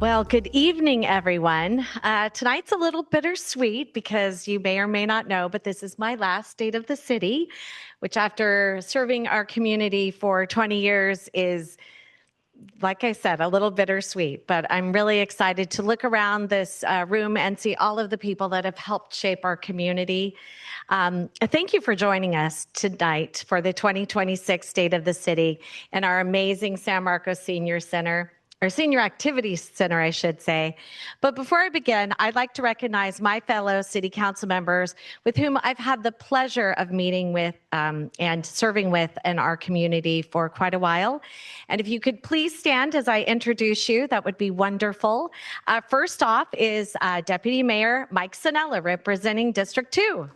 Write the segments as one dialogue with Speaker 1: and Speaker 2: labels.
Speaker 1: Well, good evening, everyone. Tonight's a little bittersweet because you may or may not know, but this is my last State of the City, which after serving our community for 20 years is, like I said, a little bittersweet. But I'm really excited to look around this room and see all of the people that have helped shape our community. Thank you for joining us tonight for the 2026 State of the City and our amazing San Marcos Senior Center, or Senior Activities Center, I should say. But before I begin, I'd like to recognize my fellow City Council members with whom I've had the pleasure of meeting with and serving with in our community for quite a while. And if you could please stand as I introduce you, that would be wonderful. First off is Deputy Mayor Mike Sanella, representing District 2.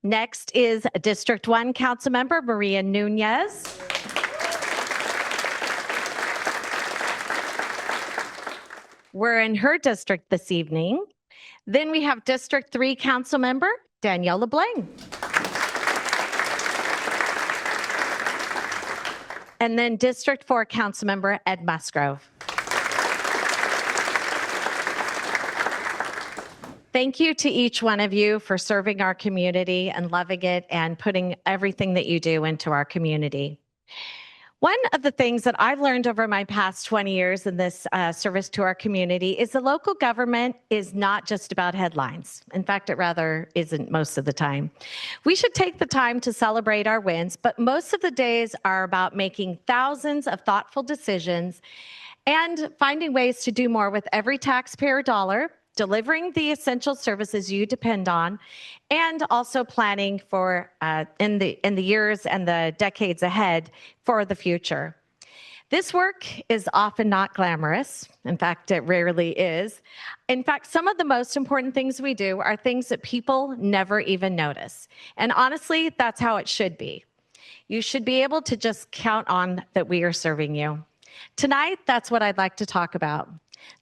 Speaker 1: Next is District 1 Councilmember Maria Nunez. We're in her district this evening. Then we have District 3 Councilmember Danielle LeBlanc. And then District 4 Councilmember Ed Musgrove. Thank you to each one of you for serving our community and loving it and putting everything that you do into our community. One of the things that I've learned over my past 20 years in this service to our community is the local government is not just about headlines. In fact, it rather isn't most of the time. We should take the time to celebrate our wins, but most of the days are about making thousands of thoughtful decisions and finding ways to do more with every taxpayer dollar, delivering the essential services you depend on, and also planning for in the years and the decades ahead for the future. This work is often not glamorous. In fact, it rarely is. In fact, some of the most important things we do are things that people never even notice. And honestly, that's how it should be. You should be able to just count on that we are serving you. Tonight, that's what I'd like to talk about.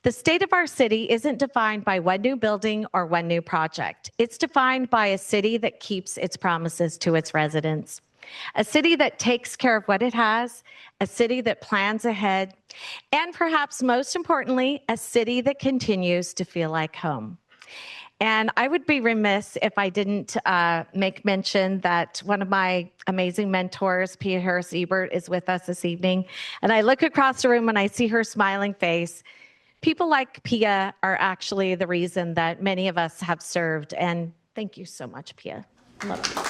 Speaker 1: The state of our city isn't defined by one new building or one new project. It's defined by a city that keeps its promises to its residents, a city that takes care of what it has, a city that plans ahead, and perhaps most importantly, a city that continues to feel like home. And I would be remiss if I didn't make mention that one of my amazing mentors, Pia Harris-Ebert, is with us this evening. And I look across the room and I see her smiling face. People like Pia are actually the reason that many of us have served. And thank you so much, Pia. Love you.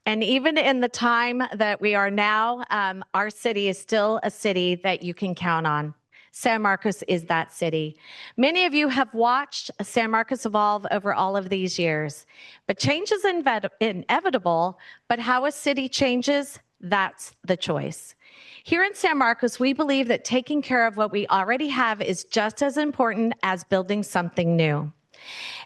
Speaker 1: And even in the time that we are now, our city is still a city that you can count on. San Marcos is that city. Many of you have watched San Marcos evolve over all of these years. But change is inevitable, but how a city changes, that's the choice. Here in San Marcos, we believe that taking care of what we already have is just as important as building something new.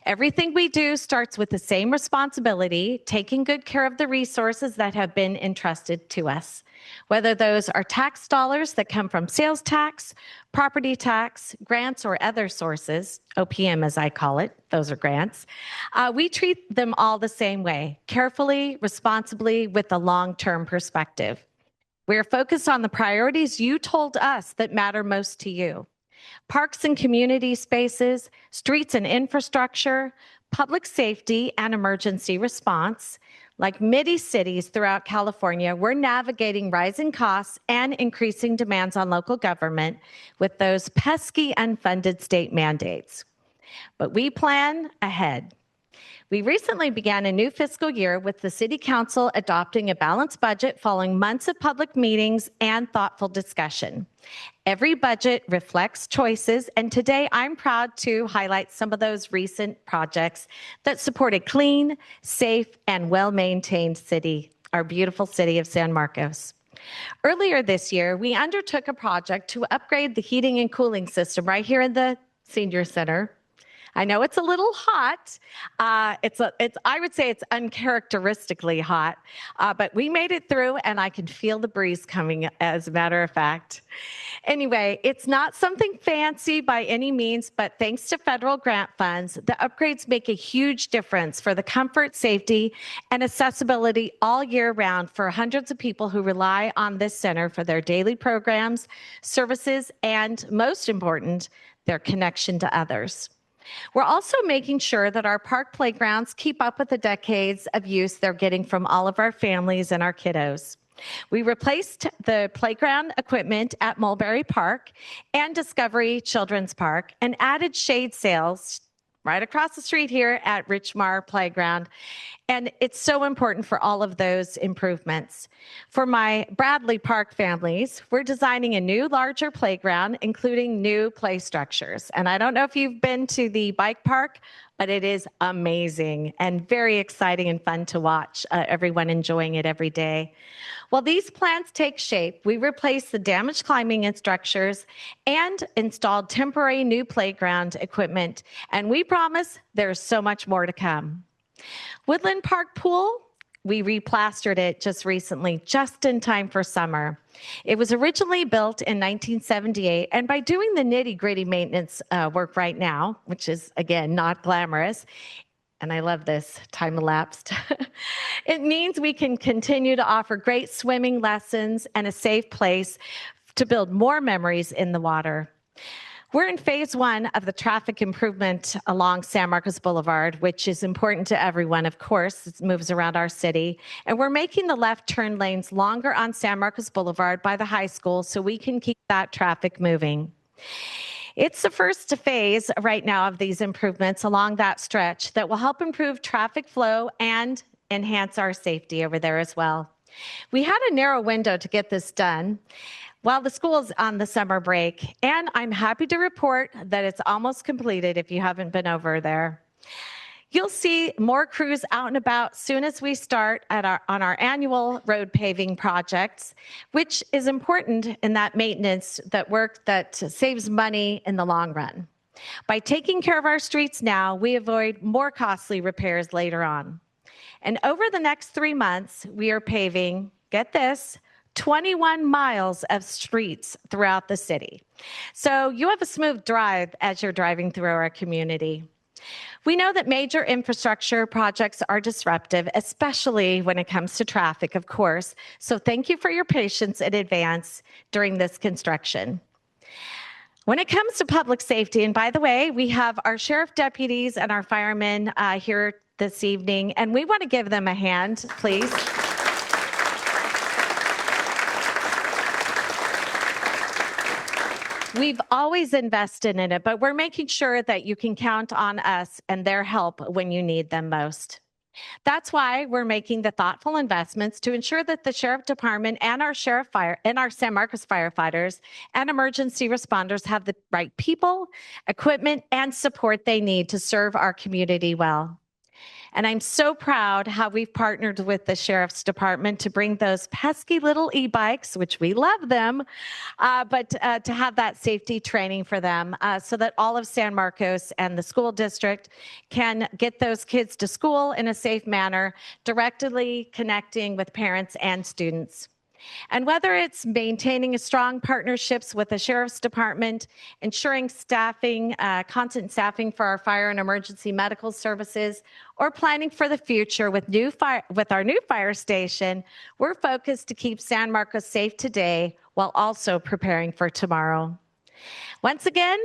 Speaker 1: Everything we do starts with the same responsibility, taking good care of the resources that have been entrusted to us. Whether those are tax dollars that come from sales tax, property tax, grants, or other sources, OPM as I call it, those are grants, we treat them all the same way, carefully, responsibly, with a long-term perspective. We're focused on the priorities you told us that matter most to you. Parks and community spaces, streets and infrastructure, public safety and emergency response. Like many cities throughout California, we're navigating rising costs and increasing demands on local government with those pesky unfunded state mandates. But we plan ahead. We recently began a new fiscal year with the City Council adopting a balanced budget following months of public meetings and thoughtful discussion. Every budget reflects choices, and today I'm proud to highlight some of those recent projects that support a clean, safe, and well-maintained city, our beautiful city of San Marcos. Earlier this year, we undertook a project to upgrade the heating and cooling system right here in the Senior Center. I know it's a little hot. I would say it's uncharacteristically hot, but we made it through, and I can feel the breeze coming, as a matter of fact. Anyway, it's not something fancy by any means, but thanks to federal grant funds, the upgrades make a huge difference for the comfort, safety, and accessibility all year round for hundreds of people who rely on this center for their daily programs, services, and most important, their connection to others. We're also making sure that our park playgrounds keep up with the decades of use they're getting from all of our families and our kiddos. We replaced the playground equipment at Mulberry Park and Discovery Children's Park and added shade sails right across the street here at Richmar Playground. And it's so important for all of those improvements. For my Bradley Park families, we're designing a new, larger playground, including new play structures. And I don't know if you've been to the bike park, but it is amazing and very exciting and fun to watch everyone enjoying it every day. While these plans take shape, we replaced the damaged climbing structures and installed temporary new playground equipment. And we promise there's so much more to come. Woodland Park Pool, we replastered it just recently, just in time for summer. It was originally built in 1978, and by doing the nitty-gritty maintenance work right now, which is, again, not glamorous, and I love this, time elapsed, it means we can continue to offer great swimming lessons and a safe place to build more memories in the water. We're in phase one of the traffic improvement along San Marcos Boulevard, which is important to everyone, of course. It moves around our city. And we're making the left turn lanes longer on San Marcos Boulevard by the high school so we can keep that traffic moving. It's the first phase right now of these improvements along that stretch that will help improve traffic flow and enhance our safety over there as well. We had a narrow window to get this done while the school's on the summer break, and I'm happy to report that it's almost completed if you haven't been over there. You'll see more crews out and about soon as we start on our annual road paving projects, which is important in that maintenance, that work that saves money in the long run. By taking care of our streets now, we avoid more costly repairs later on. And over the next 3 months, we are paving, get this, 21 miles of streets throughout the city. So you have a smooth drive as you're driving through our community. We know that major infrastructure projects are disruptive, especially when it comes to traffic, of course. So thank you for your patience in advance during this construction. When it comes to public safety, and by the way, we have our sheriff deputies and our firemen here this evening, and we want to give them a hand, please. We've always invested in it, but we're making sure that you can count on us and their help when you need them most. That's why we're making the thoughtful investments to ensure that the sheriff department and our San Marcos firefighters and emergency responders have the right people, equipment, and support they need to serve our community well. And I'm so proud how we've partnered with the Sheriff's Department to bring those pesky little e-bikes, which we love them, but to have that safety training for them so that all of San Marcos and the school district can get those kids to school in a safe manner, directly connecting with parents and students. And whether it's maintaining strong partnerships with the Sheriff's Department, ensuring staffing, constant staffing for our fire and emergency medical services, or planning for the future with our new fire station, we're focused to keep San Marcos safe today while also preparing for tomorrow. Once again,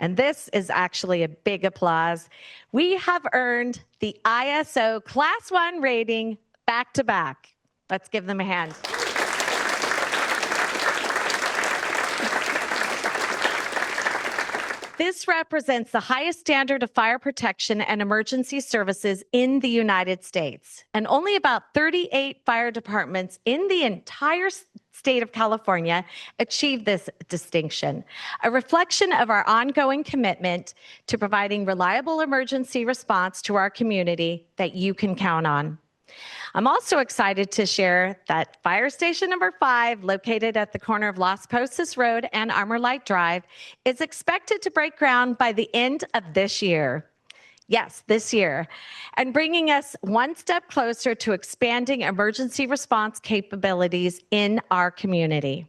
Speaker 1: and this is actually a big applause, we have earned the ISO Class 1 rating back to back. Let's give them a hand. This represents the highest standard of fire protection and emergency services in the United States. And only about 38 fire departments in the entire state of California achieved this distinction, a reflection of our ongoing commitment to providing reliable emergency response to our community that you can count on. I'm also excited to share that Fire Station number 5, located at the corner of Las Posas Road and Armor Light Drive, is expected to break ground by the end of this year. Yes, this year, and bringing us one step closer to expanding emergency response capabilities in our community.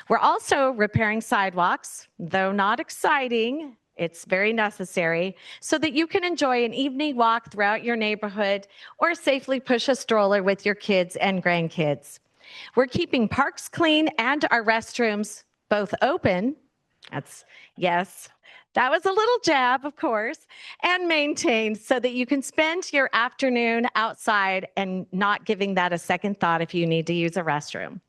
Speaker 1: We're also repairing sidewalks, though not exciting. It's very necessary so that you can enjoy an evening walk throughout your neighborhood or safely push a stroller with your kids and grandkids. We're keeping parks clean and our restrooms both open. Yes, that was a little jab, of course, and maintained so that you can spend your afternoon outside and not giving that a second thought if you need to use a restroom.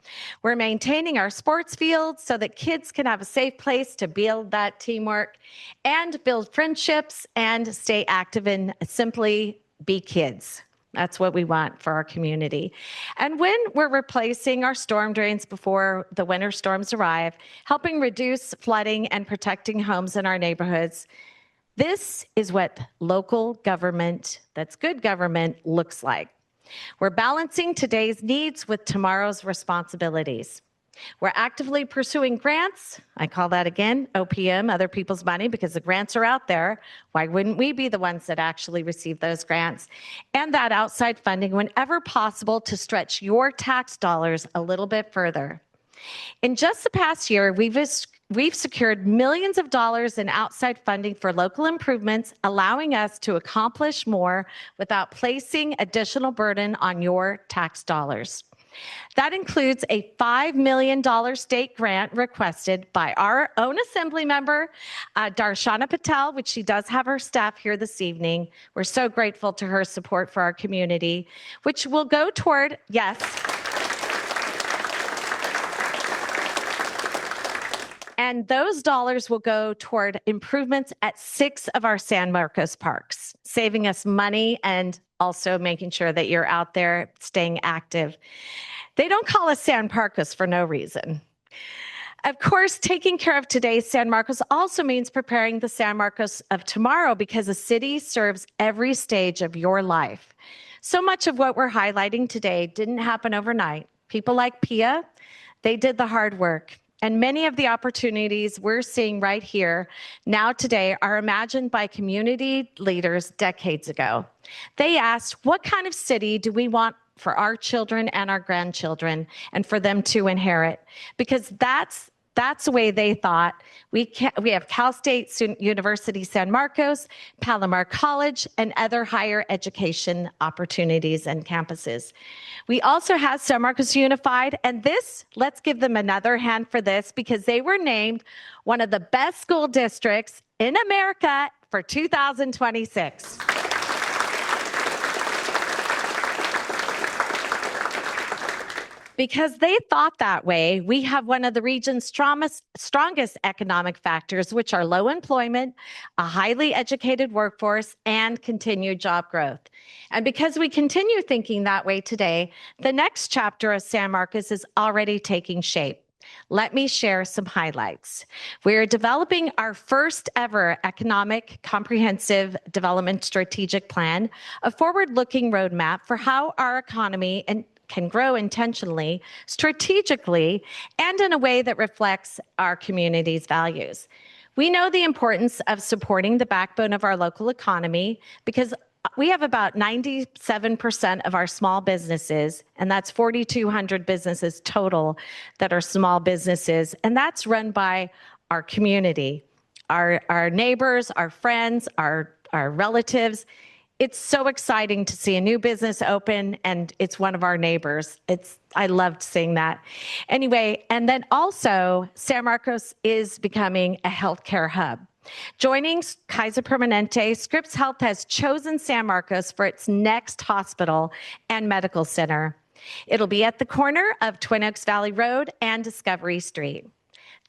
Speaker 1: We're maintaining our sports fields so that kids can have a safe place to build that teamwork and build friendships and stay active and simply be kids. That's what we want for our community. And when we're replacing our storm drains before the winter storms arrive, helping reduce flooding and protecting homes in our neighborhoods, this is what local government, that's good government, looks like. We're balancing today's needs with tomorrow's responsibilities. We're actively pursuing grants. I call that, again, OPM, other people's money, because the grants are out there. Why wouldn't we be the ones that actually receive those grants? And that outside funding whenever possible to stretch your tax dollars a little bit further. In just the past year, we've secured millions of dollars in outside funding for local improvements, allowing us to accomplish more without placing additional burden on your tax dollars. That includes a $5 million state grant requested by our own Assembly member, Darshana Patel, which she does have her staff here this evening. We're so grateful to her support for our community, which will go toward, yes. And those dollars will go toward improvements at 6 of our San Marcos parks, saving us money and also making sure that you're out there staying active. They don't call us San Marcos for no reason. Of course, taking care of today's San Marcos also means preparing the San Marcos of tomorrow, because a city serves every stage of your life. So much of what we're highlighting today didn't happen overnight. People like Pia, they did the hard work. And many of the opportunities we're seeing right here now today are imagined by community leaders decades ago. They asked, what kind of city do we want for our children and our grandchildren and for them to inherit? Because that's the way they thought. We have Cal State University San Marcos, Palomar College, and other higher education opportunities and campuses. We also have San Marcos Unified, and let's give them another hand for this, because they were named one of the best school districts in America for 2026. Because they thought that way, we have one of the region's strongest economic factors, which are low employment, a highly educated workforce, and continued job growth. And because we continue thinking that way today, the next chapter of San Marcos is already taking shape. Let me share some highlights. We're developing our first ever economic comprehensive development strategic plan, a forward-looking roadmap for how our economy can grow intentionally, strategically, and in a way that reflects our community's values. We know the importance of supporting the backbone of our local economy, because we have about 97% of our small businesses, and that's 4,200 businesses total that are small businesses, and that's run by our community, our neighbors, our friends, our relatives. It's so exciting to see a new business open, and it's one of our neighbors. I loved seeing that. Anyway, and then also San Marcos is becoming a healthcare hub. Joining Kaiser Permanente, Scripps Health has chosen San Marcos for its next hospital and medical center. It'll be at the corner of Twin Oaks Valley Road and Discovery Street.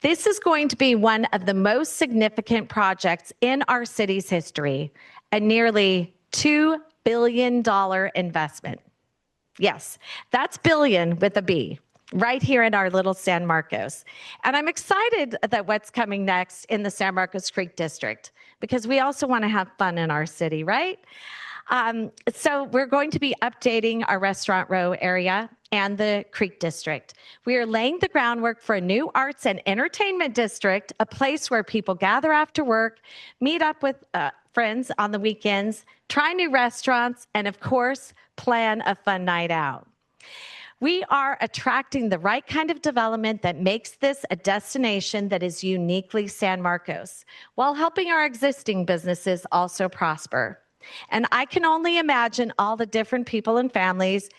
Speaker 1: This is going to be one of the most significant projects in our city's history, a nearly $2 billion investment. Yes, that's billion with a B, right here in our little San Marcos. And I'm excited that what's coming next in the San Marcos Creek District, because we also want to have fun in our city, right? So we're going to be updating our Restaurant Row area and the Creek District. We are laying the groundwork for a new arts and entertainment district, a place where people gather after work, meet up with friends on the weekends, try new restaurants, and of course, plan a fun night out. We are attracting the right kind of development that makes this a destination that is uniquely San Marcos, while helping our existing businesses also prosper. And I can only imagine all the different people and families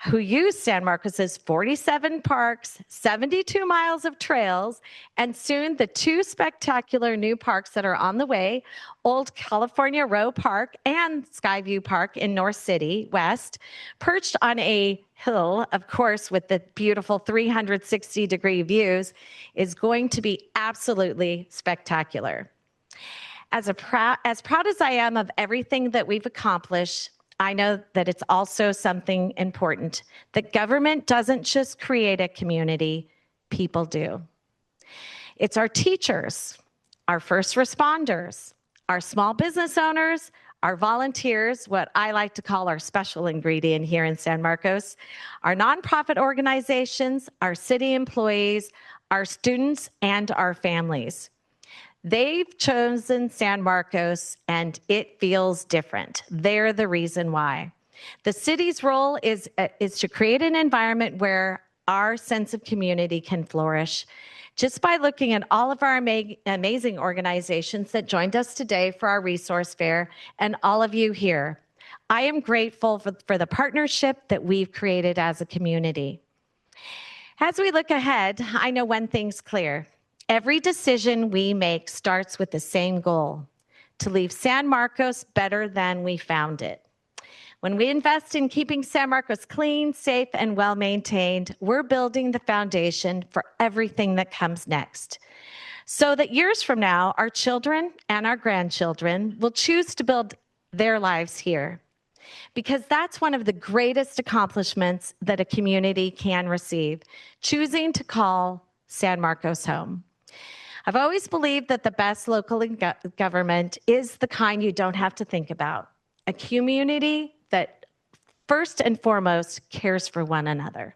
Speaker 1: who use San Marcos's 47 parks, 72 miles of trails, and soon the 2 spectacular new parks that are on the way, Old California Row Park and Skyview Park in North City West, perched on a hill, of course, with the beautiful 360-degree views, is going to be absolutely spectacular. As proud as I am of everything that we've accomplished, I know that it's also something important, that government doesn't just create a community, people do. It's our teachers, our first responders, our small business owners, our volunteers, what I like to call our special ingredient here in San Marcos, our nonprofit organizations, our city employees, our students, and our families. They've chosen San Marcos, and it feels different. They're the reason why. The city's role is to create an environment where our sense of community can flourish. Just by looking at all of our amazing organizations that joined us today for our resource fair, and all of you here, I am grateful for the partnership that we've created as a community. As we look ahead, I know one thing's clear. Every decision we make starts with the same goal, to leave San Marcos better than we found it. When we invest in keeping San Marcos clean, safe, and well-maintained, we're building the foundation for everything that comes next. So that years from now, our children and our grandchildren will choose to build their lives here. Because that's one of the greatest accomplishments that a community can receive, choosing to call San Marcos home. I've always believed that the best local government is the kind you don't have to think about. A community that first and foremost cares for one another.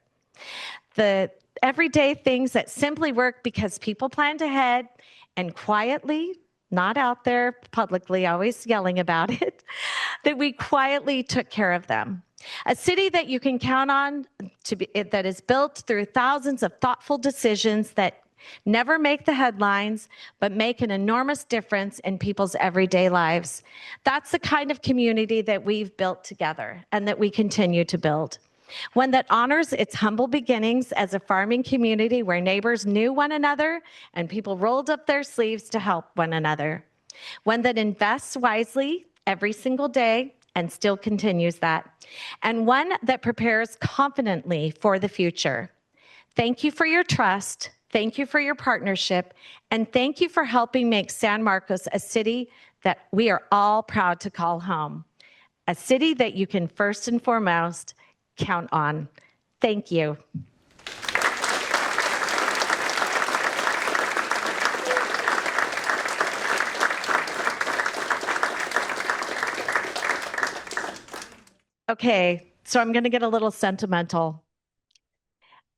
Speaker 1: The everyday things that simply work because people planned ahead and quietly, not out there publicly, always yelling about it, that we quietly took care of them. A city that you can count on that is built through thousands of thoughtful decisions that never make the headlines, but make an enormous difference in people's everyday lives. That's the kind of community that we've built together and that we continue to build. One that honors its humble beginnings as a farming community where neighbors knew one another and people rolled up their sleeves to help one another. One that invests wisely every single day and still continues that. And one that prepares confidently for the future. Thank you for your trust. Thank you for your partnership, and thank you for helping make San Marcos a city that we are all proud to call home, a city that you can first and foremost count on. Thank you. Okay, so I'm going to get a little sentimental.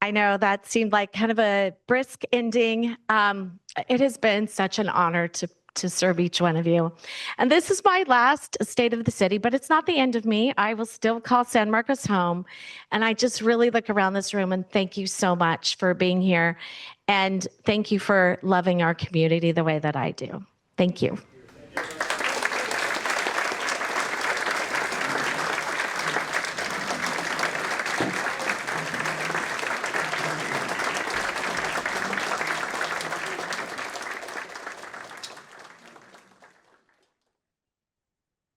Speaker 1: I know that seemed like kind of a brisk ending. It has been such an honor to serve each one of you. And this is my last State of the City, but it's not the end of me. I will still call San Marcos home. And I just really look around this room and thank you so much for being here. And thank you for loving our community the way that I do. Thank you.